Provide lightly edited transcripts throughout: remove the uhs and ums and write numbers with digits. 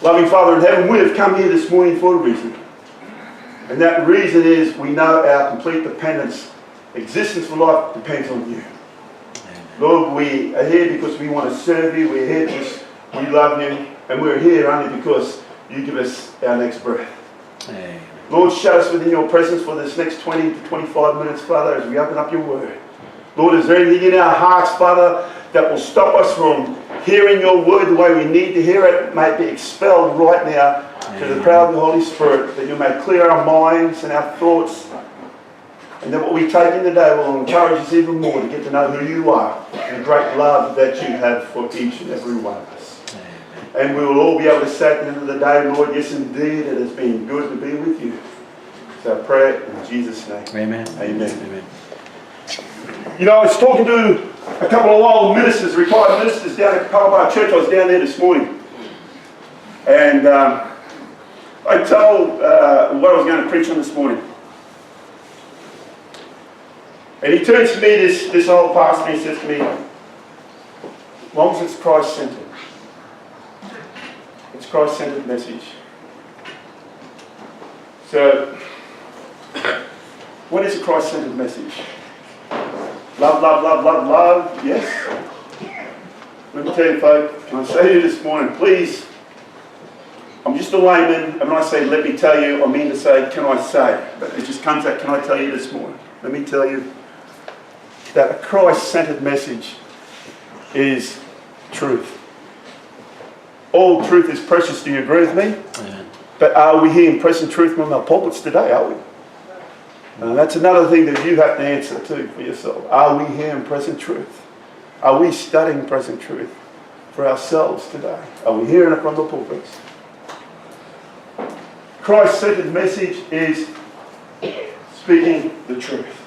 Loving Father in heaven, we have come here this morning for a reason. And that reason is we know our complete dependence, existence for life depends on you. Lord, we are here because we want to serve you. We're here because we love you. And we're here only because you give us our next breath. Amen. Lord, shut us within your presence for this next 20 to 25 minutes, Father, as we open up your word. Lord, is there anything in our hearts, Father, that will stop us from hearing your word the way we need to hear it? May it be expelled right now through the power of the Holy Spirit, that you may clear our minds and our thoughts, and that what we take in today will encourage us even more to get to know who you are and the great love that you have for each and every one of us. Amen. And we will all be able to say at the end of the day, Lord, yes indeed, it has been good to be with you. So I pray in Jesus' name. Amen. Amen. Amen. You know, I was talking to a couple of old ministers, retired ministers down at Brisbane Church. I was down there this morning. And I told what I was going to preach on this morning. And he turns to me, this old pastor, and he says to me, as long as it's Christ-centered, it's Christ-centered message. So, what is a Christ-centered message? Love, love, love, love, love, yes. Let me tell you, folks, can I say to you this morning, please, I'm just a layman, and when I say let me tell you, I mean to say, can I say? But it just comes out, can I tell you this morning? Let me tell you that a Christ-centered message is truth. All truth is precious, do you agree with me? Amen. But are we hearing present truth from our pulpits today, are we? And that's another thing that you have to answer too for yourself. Are we hearing present truth? Are we studying present truth for ourselves today? Are we hearing it from the pulpits? Christ-centered message is speaking the truth.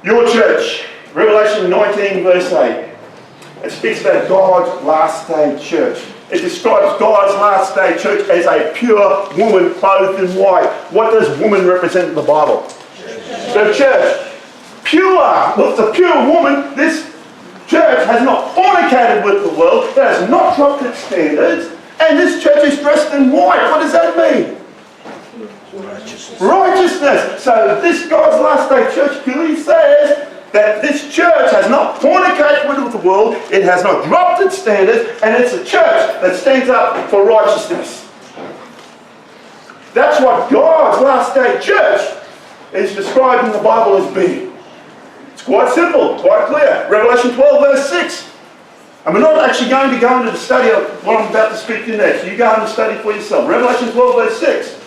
Your church, Revelation 19 verse 8. It speaks about God's last day church. It describes God's last day church as a pure woman clothed in white. What does woman represent in the Bible? The church. Pure. Well, it's a pure woman. This church has not fornicated with the world. It has not dropped its standards. And this church is dressed in white. What does that mean? Righteousness. So this God's last day church clearly says that this church has not fornicated with the world, it has not dropped its standards, and it's a church that stands up for righteousness. That's what God's last day church is described in the Bible as being. It's quite simple, quite clear. Revelation 12 verse 6. And we're not actually going to go into the study of what I'm about to speak to next. You go and study for yourself. Revelation 12 verse 6.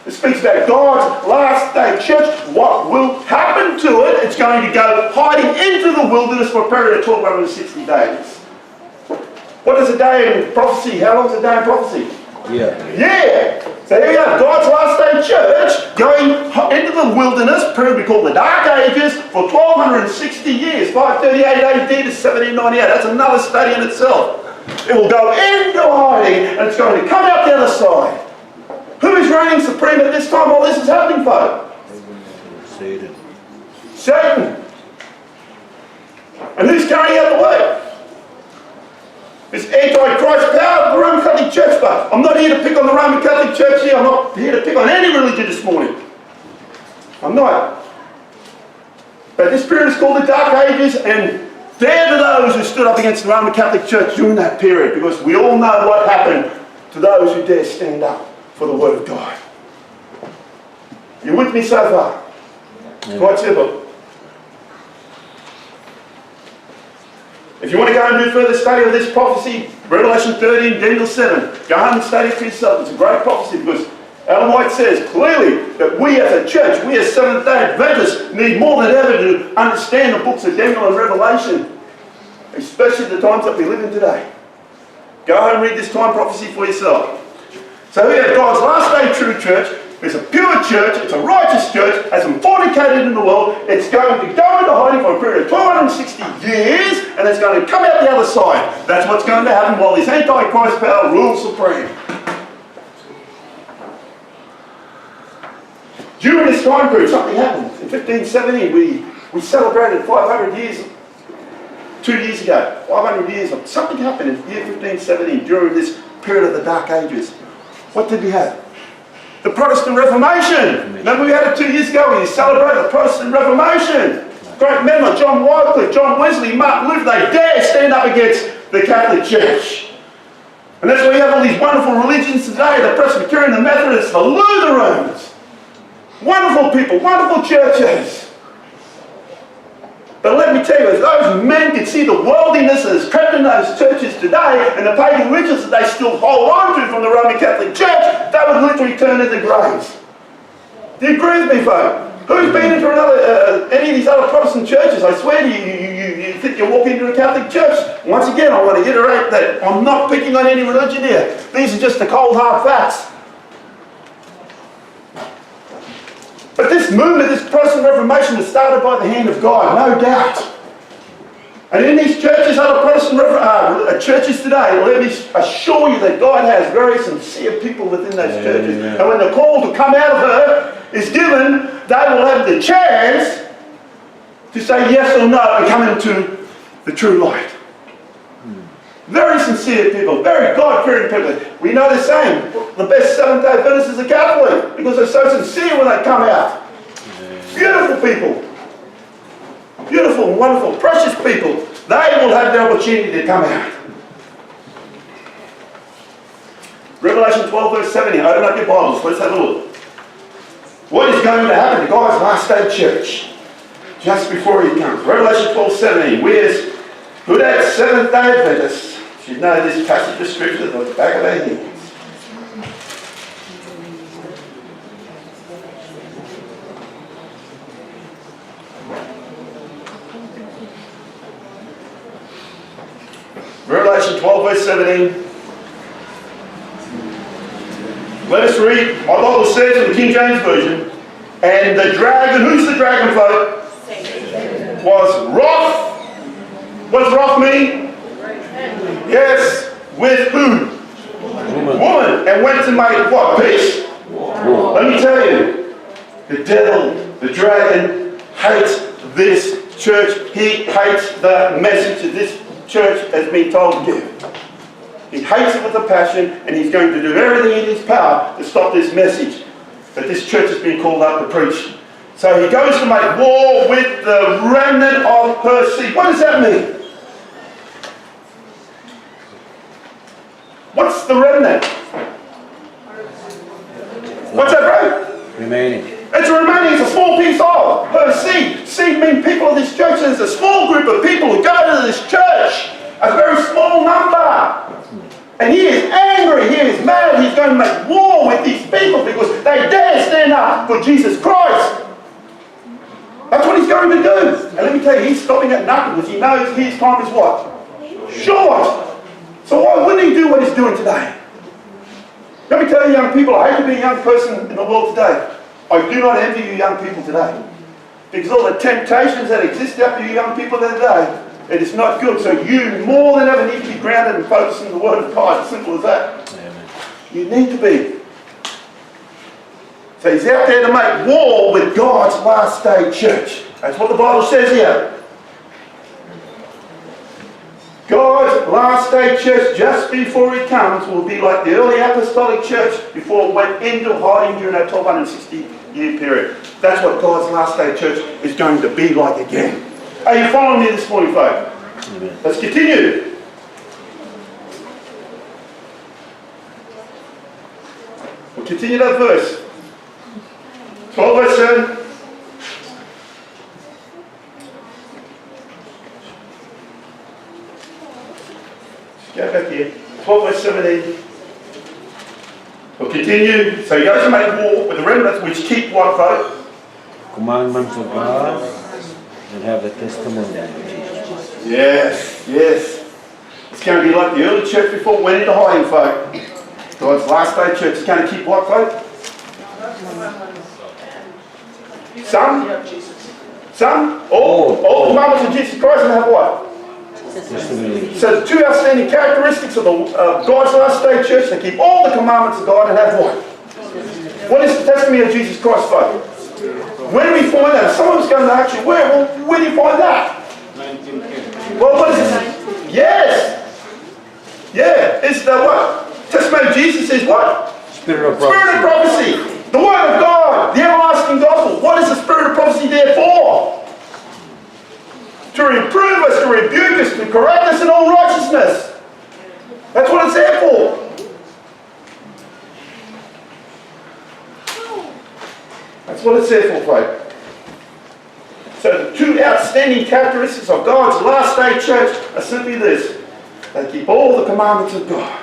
It speaks about God's last day church. What will happen to it? It's going to go hiding into the wilderness for a period of 1260 days. What is a day in prophecy? How long is a day in prophecy? Yeah. So here you have God's last day church going into the wilderness, period we call the Dark Ages, for 1260 years, 538 AD to 1798. That's another study in itself. It will go into hiding and it's going to come out the other side. Who is reigning supreme at this time while this is happening, folks? Satan. And who's carrying out the way? This anti-Christ power of the Roman Catholic Church, folks. I'm not here to pick on the Roman Catholic Church here. I'm not here to pick on any religion this morning. I'm not. But this period is called the Dark Ages, and they're to those who stood up against the Roman Catholic Church during that period, because we all know what happened to those who dare stand up for the Word of God. You with me so far? It's quite simple. If you want to go and do further study of this prophecy, Revelation 13, Daniel 7, go home and study it for yourself. It's a great prophecy because Ellen White says clearly that we as a church, we as Seventh-day Adventists, need more than ever to understand the books of Daniel and Revelation, especially the times that we live in today. Go home and read this time prophecy for yourself. So we have God's last day true church. It's a pure church. It's a righteous church. Hasn't fornicated in the world. It's going to go into hiding for a period of 260 years, and it's going to come out the other side. That's what's going to happen while this anti-Christ power rules supreme. During this time period, something happened. In 1570, we celebrated 500 years. 2 years ago, 500 years. Something happened in the year 1570 during this period of the Dark Ages. What did we have? The Protestant Reformation. Remember we had it 2 years ago. We celebrated the Protestant Reformation. Great men like John Wycliffe, John Wesley, Martin Luther, they dare stand up against the Catholic Church. And that's why we have all these wonderful religions today, the Presbyterian, the Methodists, the Lutherans. Wonderful people, wonderful churches. But let me tell you, as those men could see the worldliness that has crept in those churches today and the pagan rituals that they still hold on to from the Roman Catholic Church, they would literally turn into graves. Do you agree with me, folks? Who's been into any of these other Protestant churches? I swear to you, you think you walk into a Catholic church. Once again, I want to iterate that I'm not picking on any religion here. These are just the cold hard facts. But this movement, this Protestant Reformation was started by the hand of God, no doubt. And in these churches, other Protestant churches today, let me assure you that God has very sincere people within those churches. And when the call to come out of her is given, they will have the chance to say yes or no and come into the true light. Very sincere people, very God-fearing people. We know the same. The best Seventh-day Adventists are Catholic because they're so sincere when they come out. Beautiful people. Beautiful and wonderful, precious people. They will have the opportunity to come out. Revelation 12 verse 17. Open up your Bibles. Let's have a look. What is going to happen to God's last day church just before He comes? Revelation 12:17. Where's good at Seventh-day Adventists should know this passage of Scripture at the back of their hands. Revelation 12 verse 17. Let us read. My Bible says in the King James Version, and the dragon, who's the dragon, folk? Satan. Was wroth. What does wrath mean? Yes. With who? Woman. And went to make what? Peace? Let me tell you, the devil, the dragon, hates this church. He hates the message that this church has been told to give. He hates it with a passion, and he's going to do everything in his power to stop this message that this church has been called up to preach. So he goes to make war with the remnant of her seed. What does that mean? What's the remnant? What's that, bro? Remaining. It's remaining. It's a small piece of her seed. Seed means people of this church. There's a small group of people who go to this church. A very small number. And he is angry. He is mad. He's going to make war with these people because they dare stand up for Jesus Christ. That's what he's going to do. And let me tell you, he's stopping at nothing because he knows his time is what? Short. So why wouldn't he do what he's doing today? Let me tell you, young people, I hate to be a young person in the world today. I do not envy you young people today. Because all the temptations that exist out for you young people today, it is not good. So you more than ever need to be grounded and focused on the Word of God. As simple as that. Amen. You need to be. So he's out there to make war with God's last day church. That's what the Bible says here. God's last day church, just before he comes, will be like the early apostolic church before it went into hiding during that 1260-year period. That's what God's last day church is going to be like again. Are you following me this morning, folks? Amen. Let's continue. We'll continue that verse. 12 verse 7. Go back here. 12 verse 17. We'll continue. So he goes to make war with the remnants which keep what, folk? Commandments of God and have the testimony. Yes, yes. It's going to be like the early church before it went into hiding, folk. God's last day church is going to keep what, folk? Some? All the commandments of Jesus Christ and have what? So the two outstanding characteristics of God's last day church, they keep all the commandments of God and have what? What is the testimony of Jesus Christ, folks? When do we find that? If someone's going to ask you, where do you find that? Well, what is it? Yes. Yeah. It's the what? Spirit of Spirit of prophecy. prophecy. The Word of God. The everlasting gospel. What is the Spirit of prophecy there for? To reprove us, to rebuke us, to correct us in all righteousness. That's what it's there for. That's what it's there for, folks. So the two outstanding characteristics of God's last day church are simply this. They keep all the commandments of God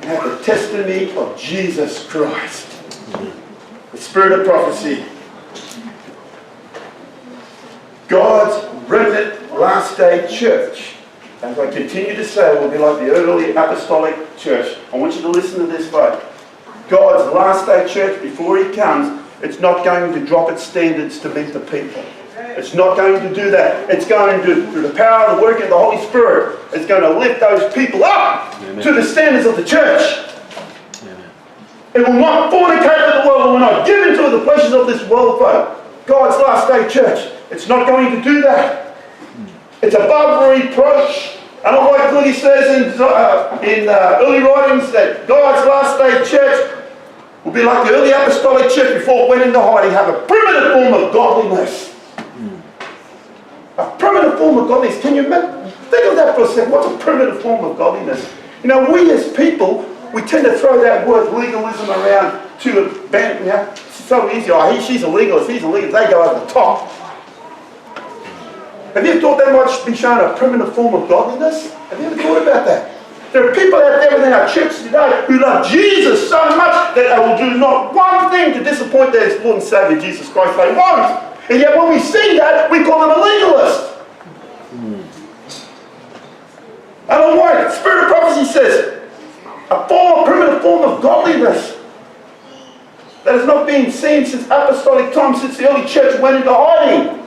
and have the testimony of Jesus Christ. The Spirit of prophecy. God's remnant last day church, as I continue to say, will be like the early apostolic church. I want you to listen to this, folks. God's last day church, before He comes, it's not going to drop its standards to meet the people. It's not going to do that. It's going to, through the power of the working of the Holy Spirit, it's going to lift those people up Amen. to the standards of the church. Amen. It will not fornicate with the world. It will not give into the pleasures of this world, folks. God's last day church, it's not going to do that. It's above reproach. And I like what he says in early writings that God's last day church will be like the early apostolic church before it went into hiding, have a primitive form of godliness. A primitive form of godliness. Can you think of that for a second? What's a primitive form of godliness? You know, we as people, we tend to throw that word legalism around to abandon. You know, it's so easy. Oh, she's a legalist, he's a legalist. They go over the top. Have you ever thought that might be showing a primitive form of godliness? Have you ever thought about that? There are people out there within our church today who love Jesus so much that they will do not one thing to disappoint their Lord and Saviour Jesus Christ. They won't. And yet when we see that, we call them a legalist. I don't know why. The Spirit of prophecy says a primitive form of godliness that has not been seen since apostolic times, since the early church went into hiding.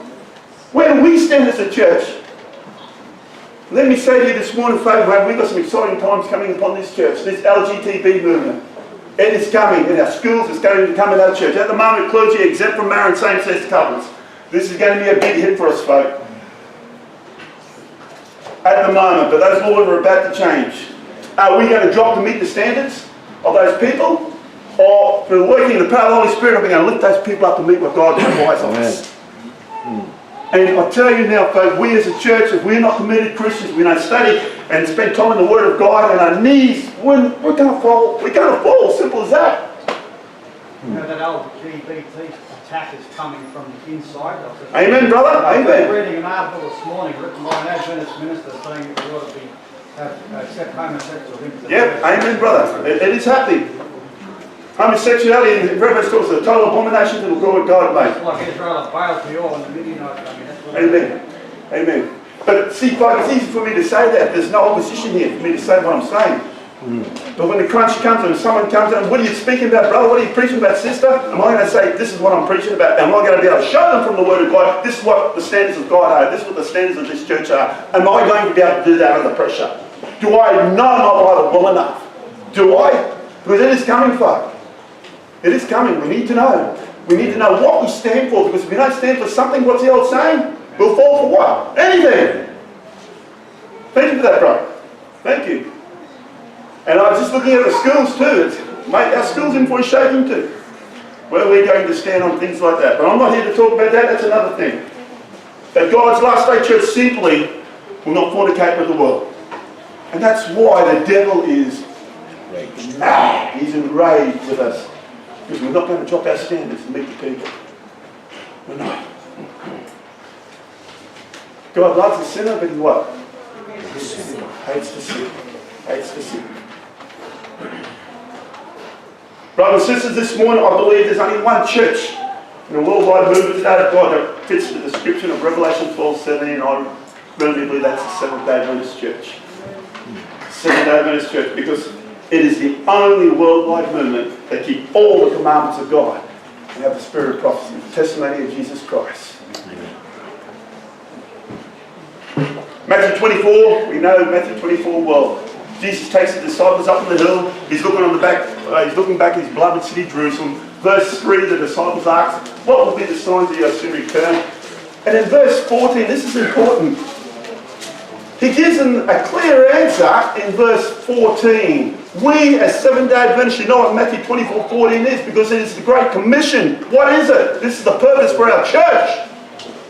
Where do we stand as a church? Let me say to you this morning, folks, we've got some exciting times coming upon this church, this LGBT movement. It is coming in our schools, it's going to come in our church. At the moment, clergy are exempt from marriage same-sex couples. This is going to be a big hit for us, folks. At the moment, but those laws are about to change. Are we going to drop to meet the standards of those people? Or through working in the power of the Holy Spirit, are we going to lift those people up to meet what God requires of us? And I tell you now, folks, we as a church, if we're not committed Christians, we don't study and spend time in the Word of God on our knees, we're going to fall. We're going to fall. Simple as that. You know, that LGBT attack is coming from the inside. Amen, brother. I was Amen. reading an article this morning written by an Adventist minister saying that we ought to accept homosexuals into the Yep. church. Amen, brother. It is happening. Homosexuality in Reverend talks is a total abomination to the Lord God, mate. It's like Israel Baal Peor and the Midianites. I mean, that's what Amen. Amen. But see, folks, it's easy for me to say that. There's no opposition here for me to say what I'm saying. But when the crunch comes and someone comes and what are you speaking about, brother? What are you preaching about, sister? Am I going to say, this is what I'm preaching about? Am I going to be able to show them from the Word of God, this is what the standards of God are, this is what the standards of this church are? Am I going to be able to do that under pressure? Do I know my Bible well enough? Do I? Because it is coming, folks. It is coming. We need to know. We need to know what we stand for, because if we don't stand for something, what's the old saying? We'll fall for what? Anything. Thank you for that, bro. Thank you. And I was just looking at the schools too. Mate, our schools in for a shaking too. Where we're going to stand on things like that. But I'm not here to talk about that. That's another thing. That God's last day church simply will not fornicate with the world. And that's why the devil is mad. He's enraged with us. Because we're not going to drop our standards to meet the people. We're not. God loves the sinner, but he what? Hates the sin. Hates the sin. Brothers and sisters, this morning I believe there's only one church in the worldwide movement today of God that fits the description of Revelation 12:17. I really believe that's the Seventh-day Adventist Church. Seventh-day Adventist Church, because it is the only worldwide movement that keep all the commandments of God and have the spirit of prophecy, the testimony of Jesus Christ. Matthew 24, we know Matthew 24 well. Jesus takes the disciples up on the hill. He's looking on the back. He's looking back at his beloved city, Jerusalem. Verse 3, the disciples ask, "What will be the signs of your soon return?" And in verse 14, this is important. He gives them a clear answer in verse 14. We as Seventh-day Adventists, you know what Matthew 24:14 is, because it is the Great Commission. What is it? This is the purpose for our church.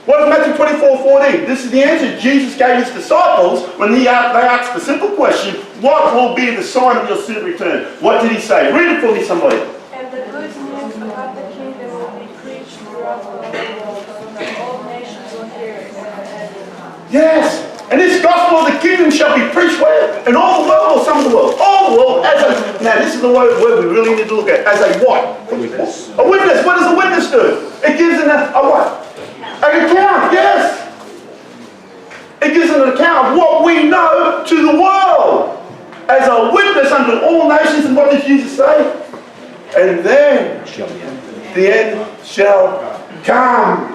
What is Matthew 24:14? This is the answer Jesus gave his disciples when they asked the simple question, what will be the sign of your soon return? What did he say? Read it for me, somebody. And the good news about the kingdom will be preached throughout the whole world, so that all nations will hear it, and the end will come. Yes. And this gospel of the kingdom shall be preached where? In all the world or some of the world? All the world. Now this is the word we really need to look at. As a what? A witness. A witness. What does a witness do? It gives a what? An account, yes. It gives an account of what we know to the world. As a witness unto all nations. And what did Jesus say? And then the end shall come.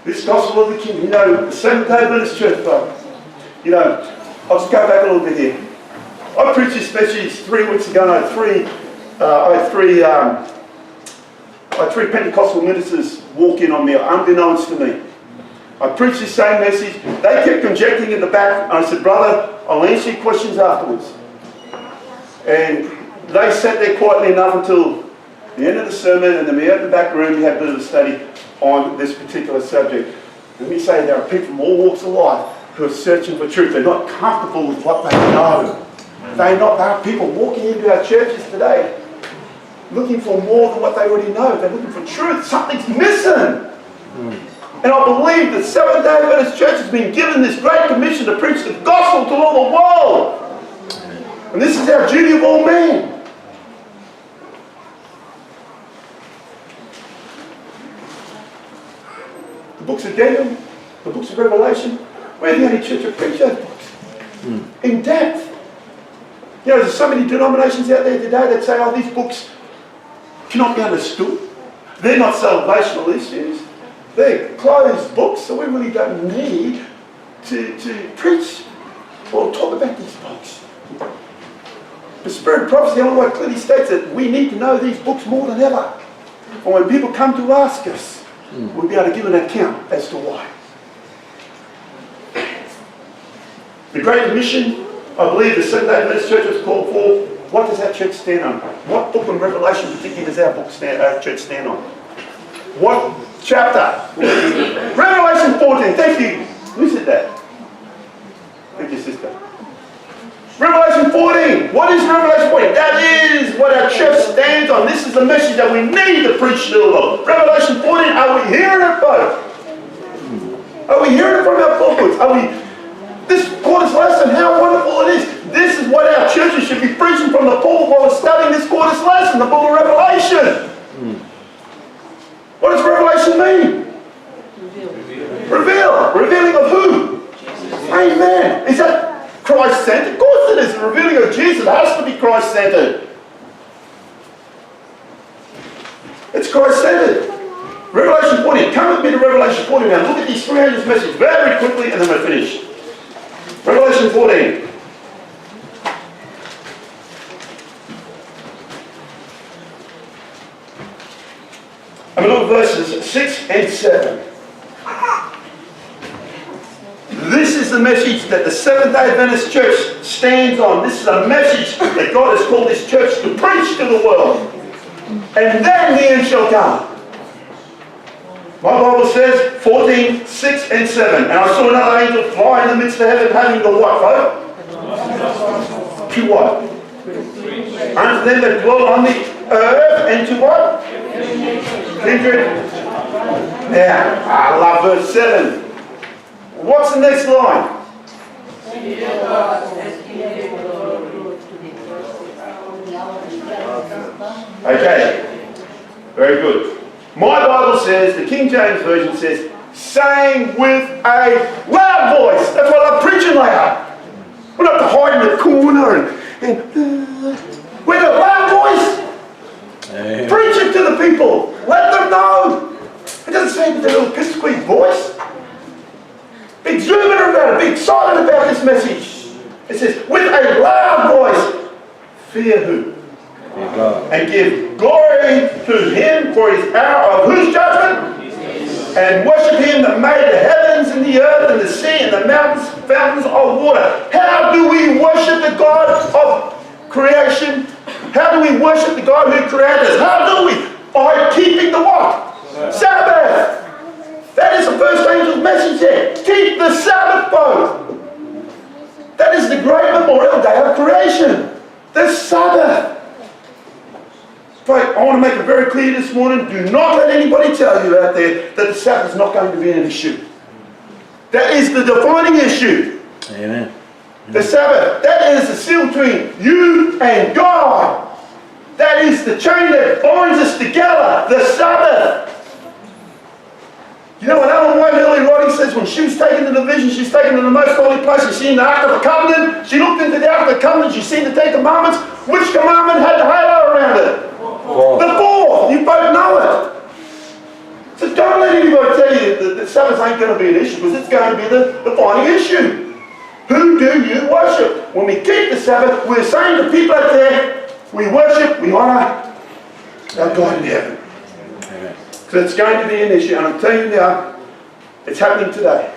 This gospel of the kingdom. You know, the Seventh-day Adventist Church, folks. You know, I'll just go back a little bit here. I preached this message 3 weeks ago. I had three Pentecostal ministers walk in on me, unbeknownst to me. I preached the same message. They kept conjecturing in the back. I said, brother, I'll answer your questions afterwards. And they sat there quietly enough until the end of the sermon, and then we had in the back room, we had a bit of a study on this particular subject. Let me say, there are people from all walks of life who are searching for truth. They're not comfortable with what they know. There are people walking into our churches today looking for more than what they already know. They're looking for truth. Something's missing. And I believe that Seventh-day Adventist Church has been given this great commission to preach the gospel to all the world. And this is our duty of all men. The books of Daniel, the books of Revelation, we're the only church that preach those books. In depth. You know, there's so many denominations out there today that say, oh, these books cannot be understood. They're not salvational issues. They're closed books, so we really don't need to preach or talk about these books. The Spirit of Prophecy, Ellen clearly states that we need to know these books more than ever. And when people come to ask us, we'll be able to give an account as to why. The Great Commission, I believe the Seventh-day Adventist Church was called for. What does our church stand on? What book in Revelation particularly does our church stand on? What chapter? Revelation 14. Thank you. Who said that? Thank you, sister. Revelation 14. What is Revelation 14? That is what our church stands on. This is the message that we need to preach to the world. Revelation 14. Are we hearing it, folks? Are we hearing it from our pulpits? This quarter's lesson, how wonderful it is. This is what our churches should be preaching from the pulpit while we're studying this quarter's lesson, the book of Revelation. What does Revelation mean? Reveal. Revealing of who? Amen. Is that Christ-centered? Of course it is. The revealing of Jesus has to be Christ-centered. It's Christ-centered. Revelation 14. Come with me to Revelation 14 now. Look at these 3 angels' message very quickly and then we'll finish. Revelation 14. I'm going to look at verses 6 and 7. This is the message that the Seventh-day Adventist Church stands on. This is a message that God has called His church to preach to the world. And then the end shall come. My Bible says 14, 6 and 7. And I saw another angel fly in the midst of heaven, having the what, folks? To what? Unto them that dwell on the earth, and to what? Kindred. Now, I love verse 7. What's the next line? Okay. Very good. My Bible says, the King James Version says, saying with a loud voice. That's why I'm preaching loud. We're not to hide in the corner and with a loud voice. Preach it to the people. Let them know. It doesn't say with a little piss-squeak voice. Be exuberant about it. Be excited about this message. It says, with a loud voice, fear who? And give glory to Him for His hour of whose judgment? And worship Him that made the heavens and the earth and the sea and the mountains, fountains of water. How do we worship the God of creation? How do we worship the God who created us? How do we? By keeping the what? Sabbath. That is the first angel's message there. Keep the Sabbath, folks. That is the great memorial day of creation. The Sabbath. Folks, I want to make it very clear this morning. Do not let anybody tell you out there that the Sabbath is not going to be an issue. That is the defining issue. Amen. The Sabbath. That is the seal between you and God. That is the chain that binds us together. The Sabbath. You know what Ellen White early writing says, when she was taken to the vision, she's taken to the most holy place, she's seen the Ark of the Covenant, she looked into the Ark of the Covenant, she's seen the 10 Commandments. Which commandment had the halo around it? The fourth. You both know it. So don't let anybody tell you that the Sabbath ain't going to be an issue, because it's going to be the defining issue. Who do you worship? When we keep the Sabbath, we're saying to people out there, we worship, we honour our God in heaven. Amen. So it's going to be an issue, and I'm telling you now, it's happening today.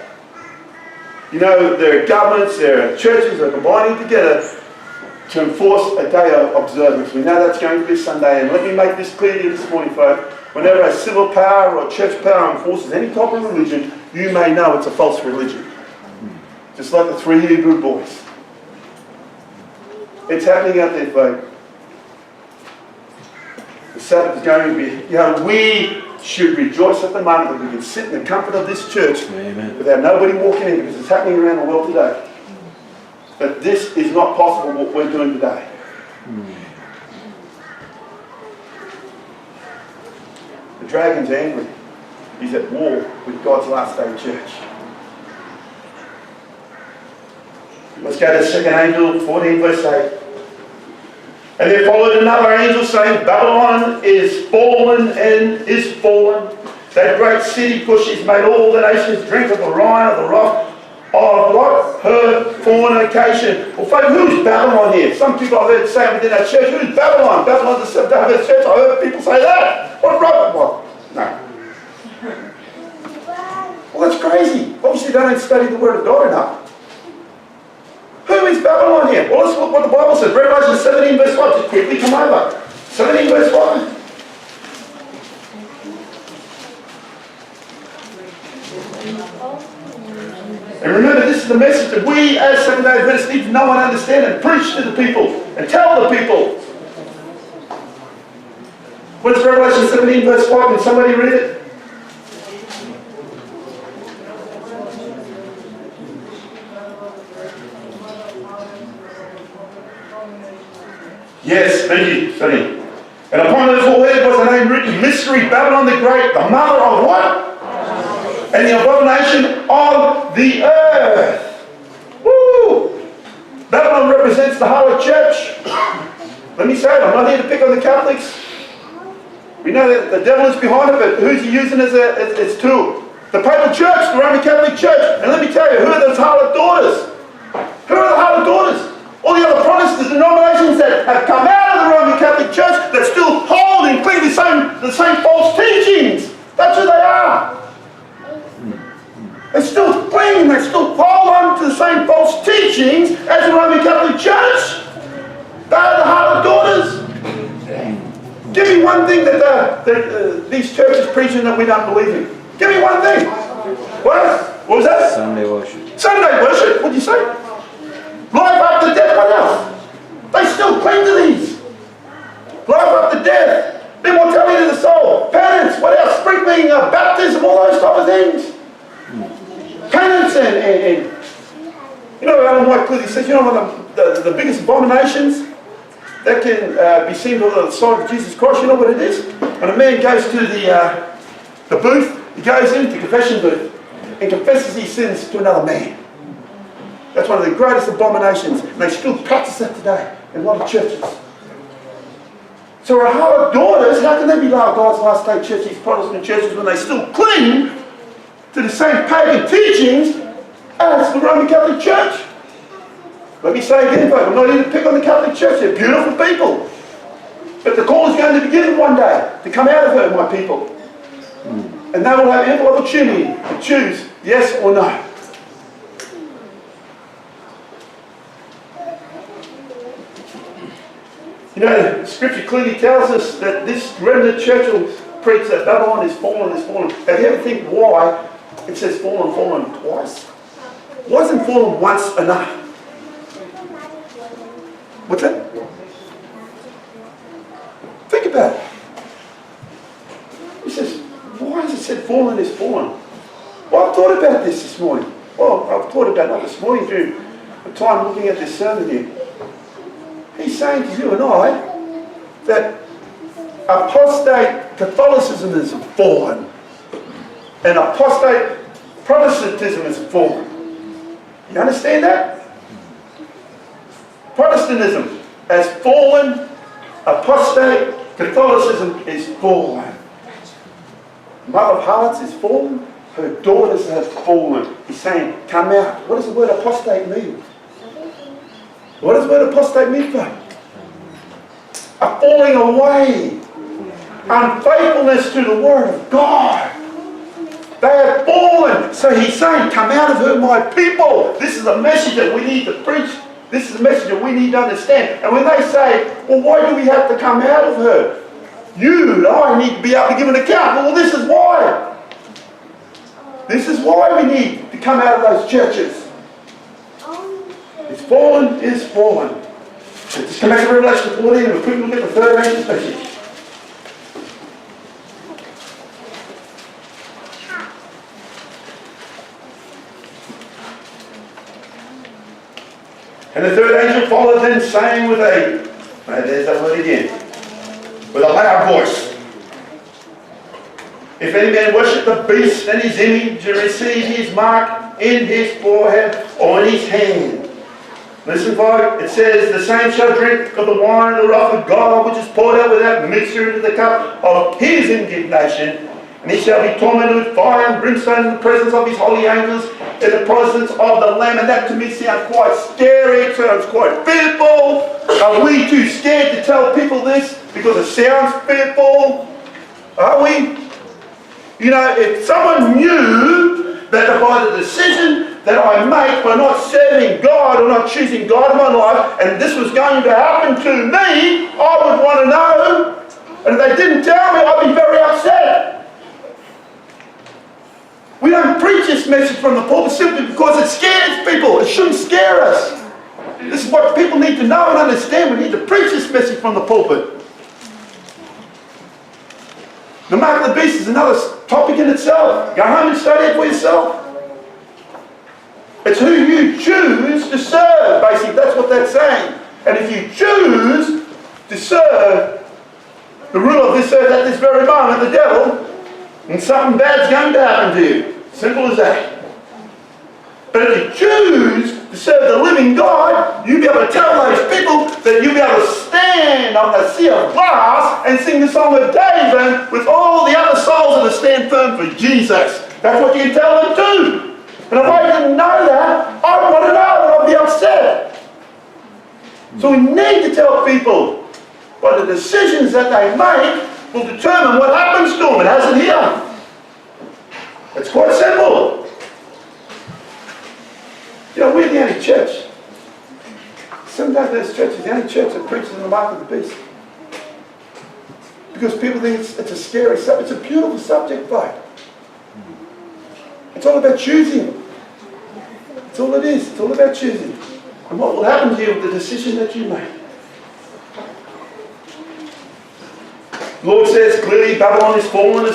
You know, there are governments, there are churches that are combining together to enforce a day of observance. We know that's going to be Sunday, and let me make this clear to you this morning, folks. Whenever a civil power or church power enforces any type of religion, you may know it's a false religion. Just like the 3 Hebrew boys. It's happening out there, folks. The Sabbath is going to be, you know, we should rejoice at the moment that we can sit in the comfort of this church. Amen. Without nobody walking in, because it's happening around the world today. But this is not possible what we're doing today. The dragon's angry. He's at war with God's last day church. Let's go to 2 Angel 14 verse 8. And there followed another angel saying, Babylon is fallen and is fallen. That great city, for she's made all the nations drink of the wine of the wrath of what? Her fornication. Well, folks, who's Babylon here? Some people I've heard say within our church, who's Babylon? Babylon's the David church. I heard people say that. What rubbish? What? No. Well, that's crazy. Obviously, they don't study the Word of God enough. Who is Babylon here? Well, let's look what the Bible says. Revelation 17 verse 5. Just quickly come over. 17 verse 5. And remember, this is the message that we as Seventh-day Adventists need to know and understand and preach to the people and tell the people. What's Revelation 17 verse 5? Can somebody read it? Yes, thank you, Sonny. And upon her forehead was a name written, Mystery, Babylon the Great, the mother of what? And the abomination of the earth. Woo! Babylon represents the harlot church. Let me say it, I'm not here to pick on the Catholics. We know that the devil is behind it, but who's he using as its tool? The Papal Church, the Roman Catholic Church. And let me tell you, who are those harlot daughters? Who are the harlot daughters? All the other Protestant denominations that have come out of the Roman Catholic Church that still hold and cling to the same false teachings. That's who they are. They still cling, they still hold on to the same false teachings as the Roman Catholic Church. They are the harlot daughters. Give me one thing that these churches preaching that we don't believe in. Give me one thing. What was that? Sunday worship. Sunday worship, what'd you say? Life after death, what else? They still cling to these. Life after death, immortality of the soul, penance, what else? Sprinkling, baptism, all those type of things. Penance and you know, Ellen White clearly says, you know what the biggest abominations that can be seen on the side of Jesus Christ, you know what it is? When a man goes to the booth, he goes into the confession booth and confesses his sins to another man. That's one of the greatest abominations, and they still practice that today in a lot of churches. So our harlot daughters, how can they be like God's last day church, these Protestant churches, when they still cling to the same pagan teachings as the Roman Catholic Church? Let me say again, folks, I'm not here to pick on the Catholic Church, they're beautiful people. But the call is going to be given one day to come out of her, my people. And they will have ample opportunity to choose yes or no. You know, Scripture clearly tells us that this remnant church will preach that Babylon is fallen, is fallen. Have you ever think why it says fallen, fallen twice? Why isn't fallen once enough? What's that? Think about it. He says, why has it said fallen is fallen? Well, I've thought about this morning. Well, I've thought about it this morning during the time looking at this sermon here. He's saying to you and I that apostate Catholicism is fallen and apostate Protestantism is fallen. You understand that? Protestantism has fallen, apostate Catholicism is fallen. Mother of Harlots is fallen, her daughters have fallen. He's saying, come out. What does the word apostate mean? What does the word apostate mean, folks? A falling away. Unfaithfulness to the word of God. They have fallen. So he's saying, come out of her, my people. This is a message that we need to preach. This is a message that we need to understand. And when they say, well, why do we have to come out of her? You and I need to be able to give an account. Well, this is why. This is why we need to come out of those churches. It's fallen is fallen. So just come back to Revelation 14 and we'll quickly look at the third angel's message. And the third angel followed them, saying with a, there's that word again, with a loud voice, if any man worship the beast and his image and receive his mark in his forehead or in his hand. Listen, folks, it says, the same shall drink of the wine of the wrath of God, which is poured out without mixture into the cup of his indignation. And he shall be tormented with fire and brimstone in the presence of his holy angels, in the presence of the Lamb. And that to me sounds quite scary, it sounds quite fearful. Are we too scared to tell people this because it sounds fearful? Are we? You know, if someone knew that by the decision that I make by not serving God or not choosing God in my life, and this was going to happen to me, I would want to know. And if they didn't tell me, I'd be very upset. We don't preach this message from the pulpit simply because it scares people. It shouldn't scare us. This is what people need to know and understand. We need to preach this message from the pulpit. The mark of the beast is another topic in itself. Go home and study it for yourself. It's who you choose to serve, basically. That's what that's saying. And if you choose to serve the ruler of this earth at this very moment, the devil, and something bad's going to happen to you. Simple as that. But if you choose to serve the living God, you'll be able to tell those people that you'll be able to stand on the sea of glass and sing the song of David with all the other souls that stand firm for Jesus. That's what you can tell them too. And if I didn't know that, I would want to know and I'd be upset. So we need to tell people, but the decisions that they make will determine what happens to them. It hasn't here. It's quite simple. You know, we're the only church. Sometimes those churches, the only church that preaches in the mark of the beast. Because people think it's a scary subject. It's a beautiful subject, though. It's all about choosing. It's all it is. It's all about choosing. And what will happen to you with the decision that you make. The Lord says clearly, Babylon is fallen,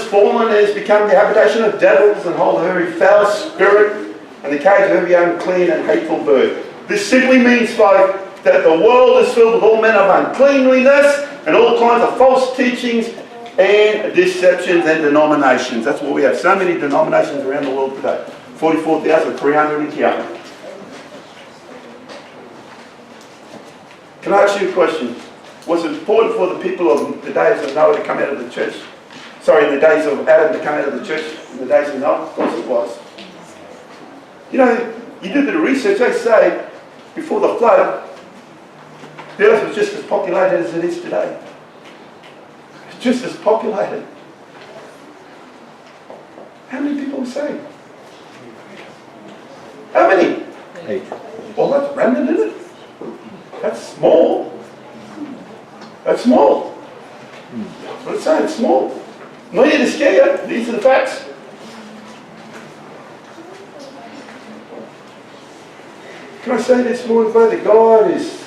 it has become the habitation of devils and hold a very foul spirit and the cage of every unclean and hateful bird. This simply means, folks, that the world is filled with all manner of uncleanliness and all kinds of false teachings and deceptions and denominations. That's why we have so many denominations around the world today. 44,300 in counting. Can I ask you a question? Was it important for the people of the days of Noah to come out of the church? Sorry, in the days of Adam to come out of the church? In the days of Noah? Of course it was. You know, you do a bit of research, they say before the flood, the earth was just as populated as it is today. It's just as populated. How many people were saved? How many? 8. Well, that's random, isn't it? That's small. That's small. That's what it's saying, it's small. I'm not here to scare you. These are the facts. Can I say this morning, Father, that God is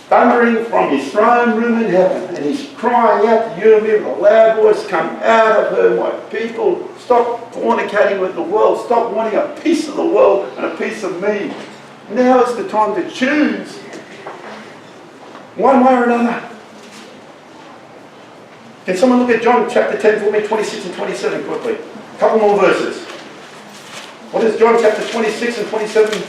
thundering from his throne room in heaven, and he's crying out to you and me with a loud voice, come out of her, my people. Stop fornicating with the world. Stop wanting a piece of the world and a piece of me. Now is the time to choose one way or another. Can someone look at John chapter 10 for me, 26 and 27 quickly? A couple more verses. What is John chapter 26 and 27?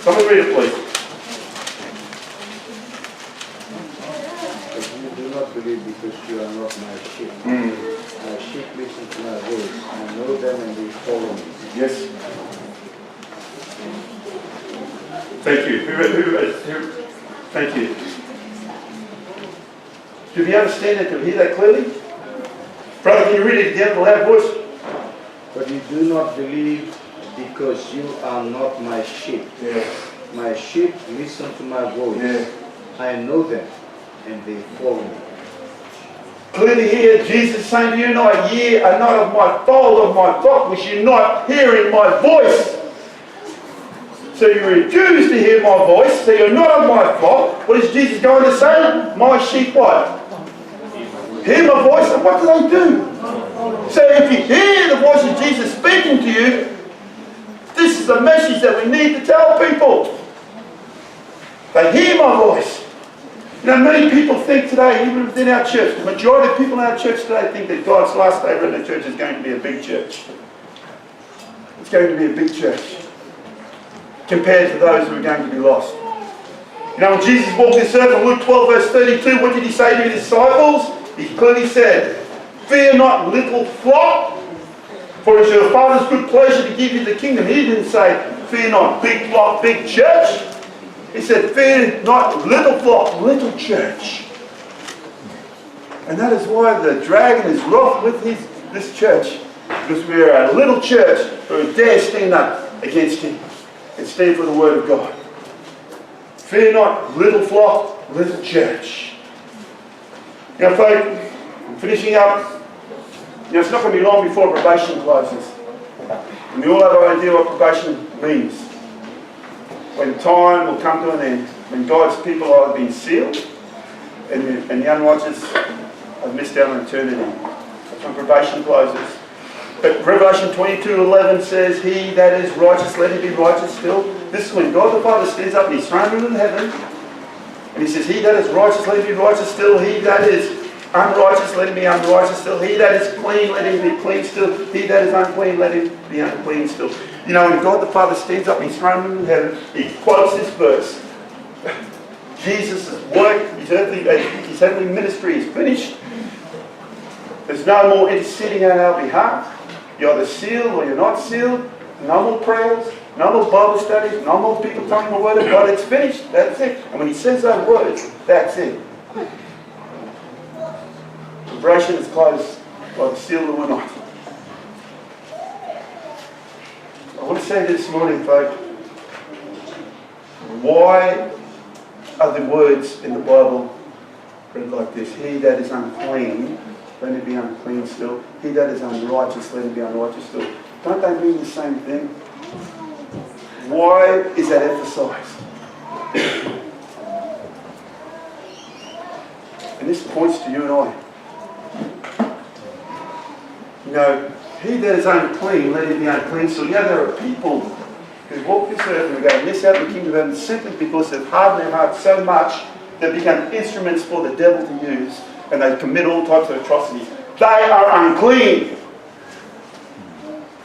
Someone read it, please. But you do not believe because you are not my sheep. My sheep listen to my voice. I know them and they follow me. Yes. Thank you. Who thank you. Do we understand that? Do we hear that clearly? Brother, can you read it again in a loud voice? But you do not believe because you are not my sheep. Yeah. My sheep listen to my voice. Yeah. I know them and they follow me. Clearly here, Jesus is saying to you and I, ye are not of my fold, of my flock, which you're not hearing my voice. So you refuse to hear my voice, so you're not of my flock. What is Jesus going to say? My sheep what? Hear my voice, and what do they do? So if you hear the voice of Jesus speaking to you, this is the message that we need to tell people. They hear my voice. You know, many people think today, even within our church, the majority of people in our church today think that God's last day in the church is going to be a big church. It's going to be a big church compared to those who are going to be lost. You know, when Jesus walked this earth in Luke 12 verse 32, what did he say to his disciples? He clearly said, fear not, little flock, for it's your Father's good pleasure to give you the kingdom. He didn't say, fear not, big flock, big church. He said, fear not, little flock, little church. And that is why the dragon is wroth with this church, because we are a little church who dare stand up against him and stand for the word of God. Fear not, little flock, little church. You know, folks, I'm finishing up. You know, it's not going to be long before probation closes. And we all have an idea what probation means. When time will come to an end, when God's people are being sealed and the unrighteous have missed out on eternity. That's when probation closes. But Revelation 22:11 says, he that is righteous, let him be righteous still. This is when God the Father stands up in his throne room in heaven, and he says, he that is righteous, let him be righteous still. He that is unrighteous, let him be unrighteous still. He that is clean, let him be clean still. He that is unclean, let him be unclean still. You know, when God the Father stands up in his throne room in heaven, he quotes this verse. Jesus' work, his heavenly ministry is finished. There's no more interceding on our behalf. You're either sealed or you're not sealed. No more prayers, no more Bible studies, no more people telling the word of God. It's finished. That's it. And when he says those words, that's it. Celebration is closed by the seal of the night. I want to say this morning, folks, why are the words in the Bible read like this? He that is unclean, let him be unclean still. He that is unrighteous, let him be unrighteous still. Don't they mean the same thing? Why is that emphasized? And this points to you and I. You know, he that is unclean, let him be unclean still. You know, there are people who walk this earth and are going to miss out the kingdom of heaven simply because they've hardened their hearts so much they've become instruments for the devil to use, and they commit all types of atrocities. They are unclean.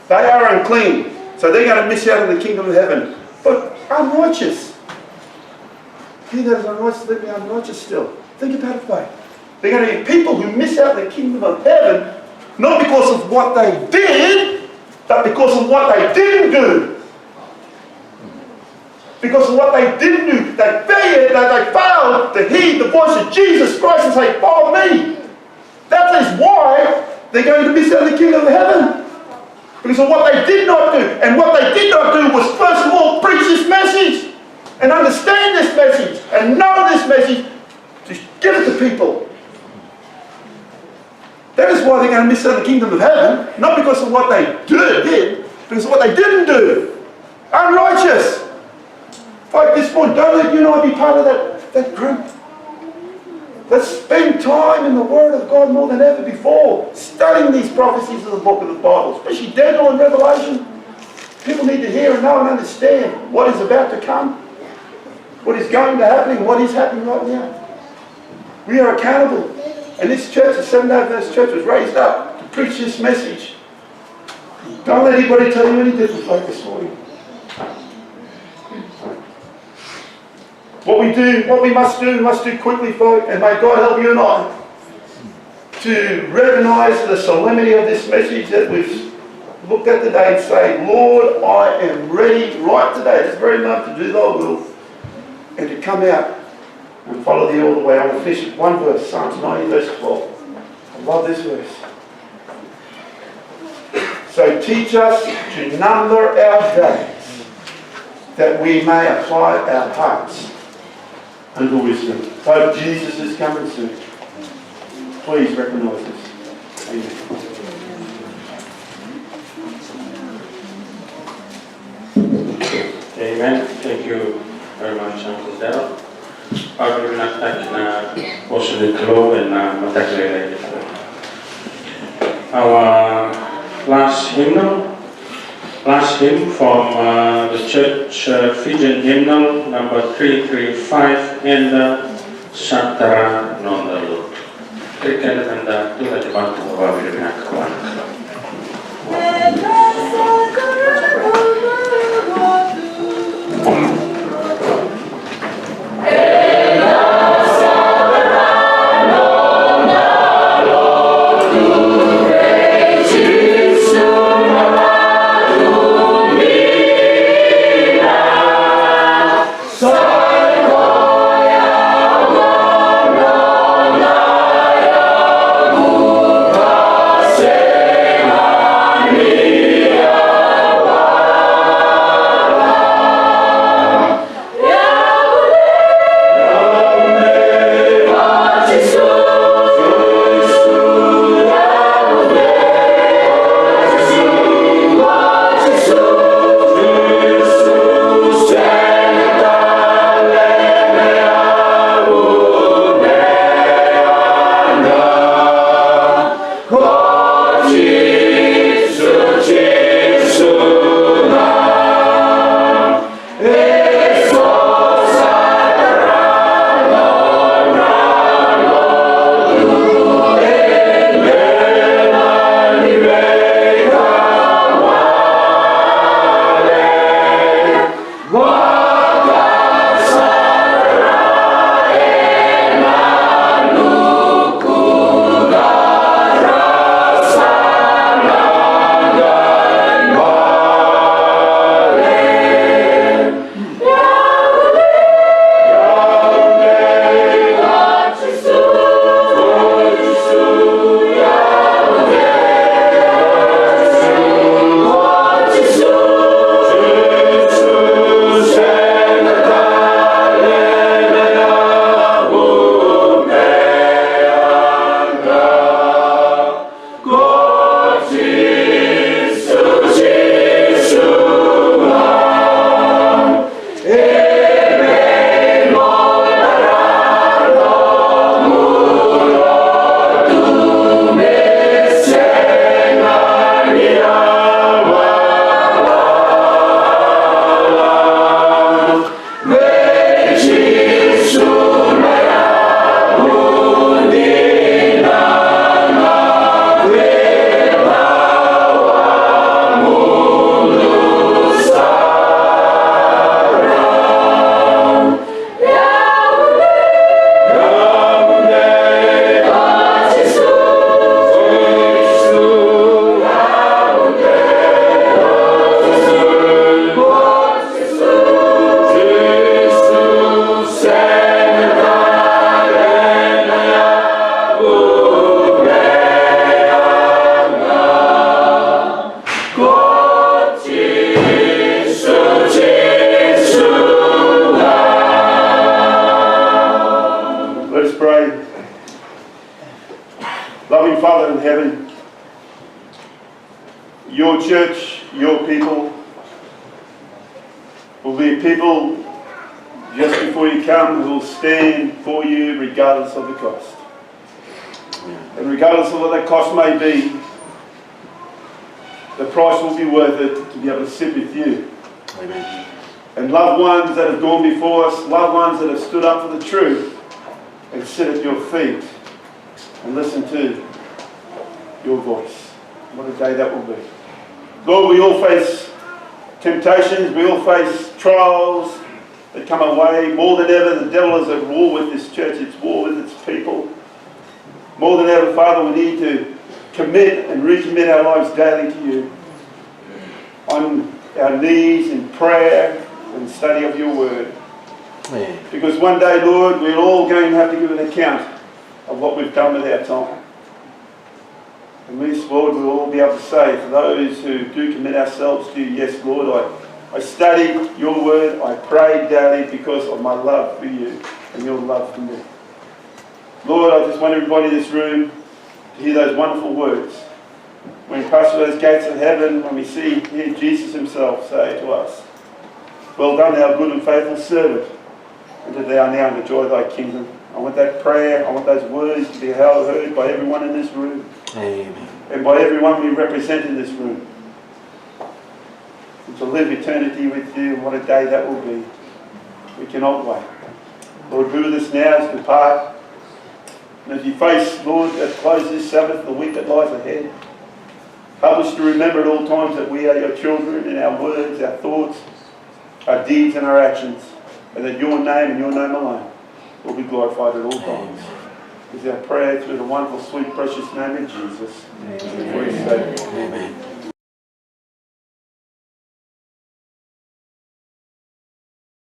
They are unclean. So they're going to miss out on the kingdom of heaven. But unrighteous. He that is unrighteous, let me be unrighteous still. Think about it, folks. They're going to be people who miss out the kingdom of heaven, not because of what they did, but because of what they didn't do. Because of what they didn't do. They failed to heed the voice of Jesus Christ and say, follow me. That is why they're going to miss out the kingdom of heaven. because of what they did not do. And what they did not do was, first of all, preach this message and understand this message and know this message to give it to people. That is why they're going to miss out on the kingdom of heaven, not because of what they did, because of what they didn't do. Unrighteous. Like this point, don't let you and I be part of that group. Let's spend time in the Word of God more than ever before, studying these prophecies of the book of the Bible, especially Daniel and Revelation. People need to hear and know and understand what is about to come, what is going to happen, and what is happening right now. We are accountable. And this church, the Seventh-day Adventist Church, was raised up to preach this message. Don't let anybody tell you any different like this morning. What we must do quickly, folk, and may God help you and I to recognize the solemnity of this message that we've looked at today and say, Lord, I am ready right today, this very moment, to do thy will and to come out and follow thee all the way. I will finish with one verse, Psalms 90, verse 12. I love this verse. So teach us to number our days, that we may apply our hearts unto wisdom. So Jesus is coming soon. Please recognize this. Amen. Amen. Thank you very much, Uncle Daryl. Ako rin naktak na positive and matakilay. Our last hymn from the Church Fijian hymnal number 335 and Santara Nondalu. Kita anda tu lagi bantu bawa bila kawan. Say Loving Father in heaven, your church, your people, will be a people just before you come who will stand for you regardless of the cost. And regardless of what that cost may be, the price will be worth it to be able to sit with you. Amen. And loved ones that have gone before us, loved ones that have stood up for the truth, and sit at your feet and listen to your voice. What a day that will be. Lord, we all face temptations, we all face trials that come our way. More than ever, the devil is at war with this church, it's war with its people. More than ever, Father, we need to commit and recommit our lives daily to you. On our knees in prayer and study of your word. Amen. Because one day, Lord, we're all going to have to give an account of what we've done with our time. And this, Lord, we'll all be able to say to those who do commit ourselves to you, yes, Lord, I studied your word, I prayed daily because of my love for you and your love for me. Lord, I just want everybody in this room to hear those wonderful words. When we pass through those gates of heaven, when we hear Jesus himself say to us, well done, thou good and faithful servant, and that thou now enjoy thy kingdom. I want that prayer, I want those words to be heard by everyone in this room. Amen. And by everyone we represent in this room. And to live eternity with you, and what a day that will be. We cannot wait. Lord, be with us now as we depart. And as you face, Lord, that close this Sabbath, the week that lies ahead, help us to remember at all times that we are your children in our words, our thoughts, our deeds and our actions, and that your name and your name alone will be glorified at all times. Is our prayer through the wonderful, sweet, precious name of Jesus. Amen.